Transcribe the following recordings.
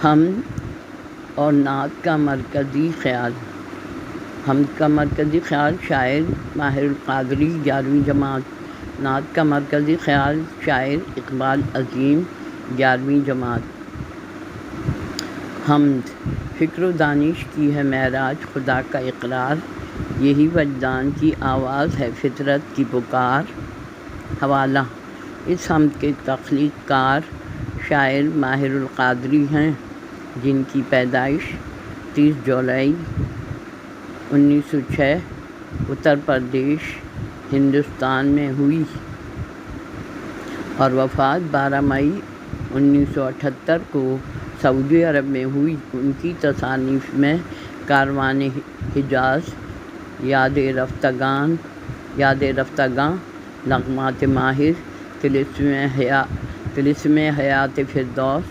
حمد اور نعت کا مرکزی خیال۔ حمد کا مرکزی خیال شاعر ماہر القادری 11ویں جماعت۔ نعت کا مرکزی خیال شاعر اقبال عظیم 11ویں جماعت۔ حمد فکر و دانش کی ہے معراج خدا کا اقرار، یہی وجدان کی آواز ہے فطرت کی پکار۔ حوالہ: اس حمد کے تخلیق کار شاعر ماہر القادری ہیں، جن کی پیدائش 30 جولائی 1906 اتر پردیش ہندوستان میں ہوئی اور وفات 12 مئی 1978 کو سعودی عرب میں ہوئی۔ ان کی تصانیف میں کاروان حجاز، یاد رفتگاں، نغمات ماہر، طلسم حیات فردوس،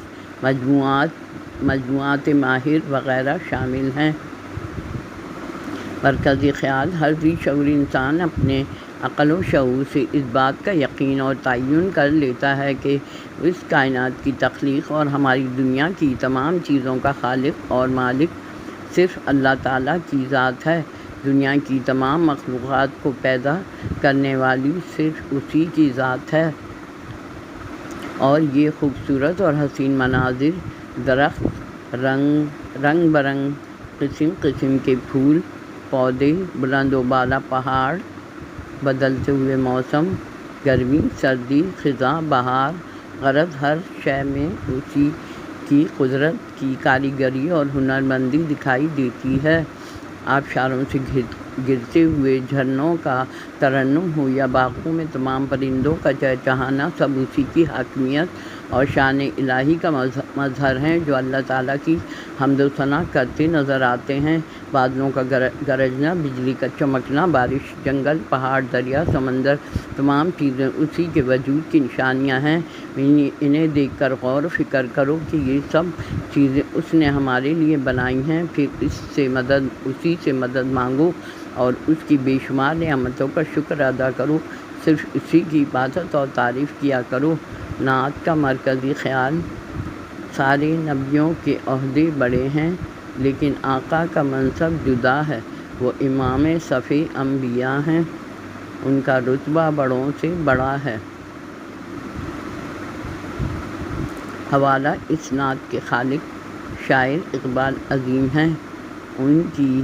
مجموعات ماہر وغیرہ شامل ہیں۔ مرکزی خیال: ہر ذی شعور انسان اپنے عقل و شعور سے اس بات کا یقین اور تعین کر لیتا ہے کہ اس کائنات کی تخلیق اور ہماری دنیا کی تمام چیزوں کا خالق اور مالک صرف اللہ تعالیٰ کی ذات ہے۔ دنیا کی تمام مخلوقات کو پیدا کرنے والی صرف اسی کی ذات ہے، اور یہ خوبصورت اور حسین مناظر، درخت، رنگ برنگ قسم قسم کے پھول پودے، بلند و بالا پہاڑ، بدلتے ہوئے موسم، گرمی، سردی، خزاں، بہار، غرض ہر شے میں اسی کی قدرت کی کاریگری اور ہنرمندی دکھائی دیتی ہے۔ آبشاروں سے گرتے ہوئے جھرنوں کا ترنم ہو یا باغوں میں تمام پرندوں کا چہچہانا، سب اسی کی حاکمیت اور شان الہی کا مظہر ہیں، جو اللہ تعالیٰ کی حمد و ثنا کرتے نظر آتے ہیں۔ بادلوں کا گرجنا، بجلی کا چمکنا، بارش، جنگل، پہاڑ، دریا، سمندر، تمام چیزیں اسی کے وجود کی نشانیاں ہیں۔ انہیں دیکھ کر غور و فکر کرو کہ یہ سب چیزیں اس نے ہمارے لیے بنائی ہیں، پھر اسی سے مدد مانگو اور اس کی بے شمار نعمتوں کا شکر ادا کرو، صرف اسی کی عبادت اور تعریف کیا کرو۔ نعت کا مرکزی خیال: سارے نبیوں کے عہدے بڑے ہیں، لیکن آقا کا منصب جدا ہے۔ وہ امام صف انبیاء ہیں، ان کا رتبہ بڑوں سے بڑا ہے۔ حوالہ: اس نعت کے خالق شاعر اقبال عظیم ہیں۔ ان کی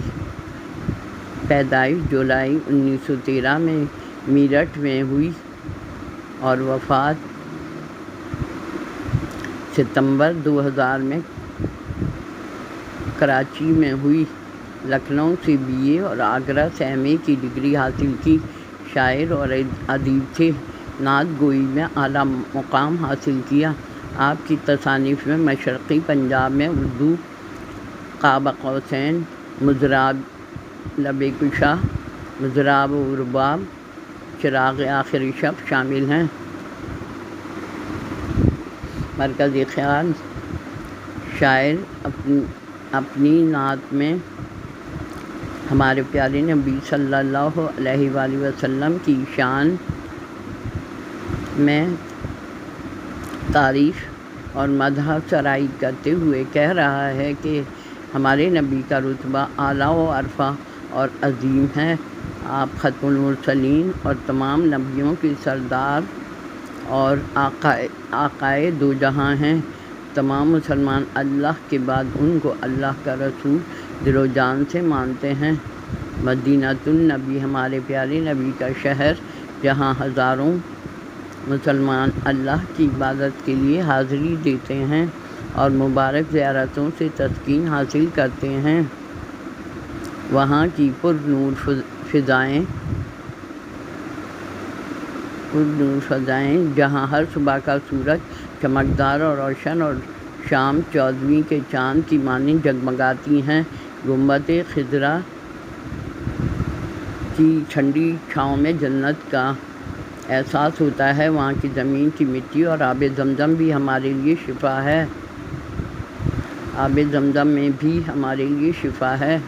پیدائش جولائی 1913 میں میرٹھ میں ہوئی اور وفات ستمبر 2000 میں کراچی میں ہوئی۔ لکھنؤ سے BA اور آگرہ سے MA کی ڈگری حاصل کی۔ شاعر اور ادیب تھے۔ نعت گوئی میں اعلیٰ مقام حاصل کیا۔ آپ کی تصانیف میں مشرقی پنجاب میں اردو، قاب قوسین، مضراب لب کشا، مضراب و رباب، چراغ آخر شب شامل ہیں۔ مرکزی خیال: شاعر اپنی نعت میں ہمارے پیارے نبی صلی اللہ علیہ وآلہ وسلم کی شان میں تعریف اور مدح سرائی کرتے ہوئے کہہ رہا ہے کہ ہمارے نبی کا رتبہ اعلیٰ و عرفہ اور عظیم ہے۔ آپ ختم المرسلین اور تمام نبیوں کے سردار اور آقائے دو جہاں ہیں۔ تمام مسلمان اللہ کے بعد ان کو اللہ کا رسول دل و جان سے مانتے ہیں۔ مدینۃ النبی ہمارے پیارے نبی کا شہر، جہاں ہزاروں مسلمان اللہ کی عبادت کے لیے حاضری دیتے ہیں اور مبارک زیارتوں سے تسکین حاصل کرتے ہیں۔ وہاں کی پرنور فضائیں جہاں ہر صبح کا سورج چمکدار اور روشن اور شام 14ویں کے چاند کی مانند جگمگاتی ہیں۔ گنبد خضرا کی ٹھنڈی چھاؤں میں جنت کا احساس ہوتا ہے۔ وہاں کی زمین کی مٹی اور آب زمزم بھی ہمارے لیے شفا ہے۔ آب زمزم میں بھی ہمارے لیے شفا ہے۔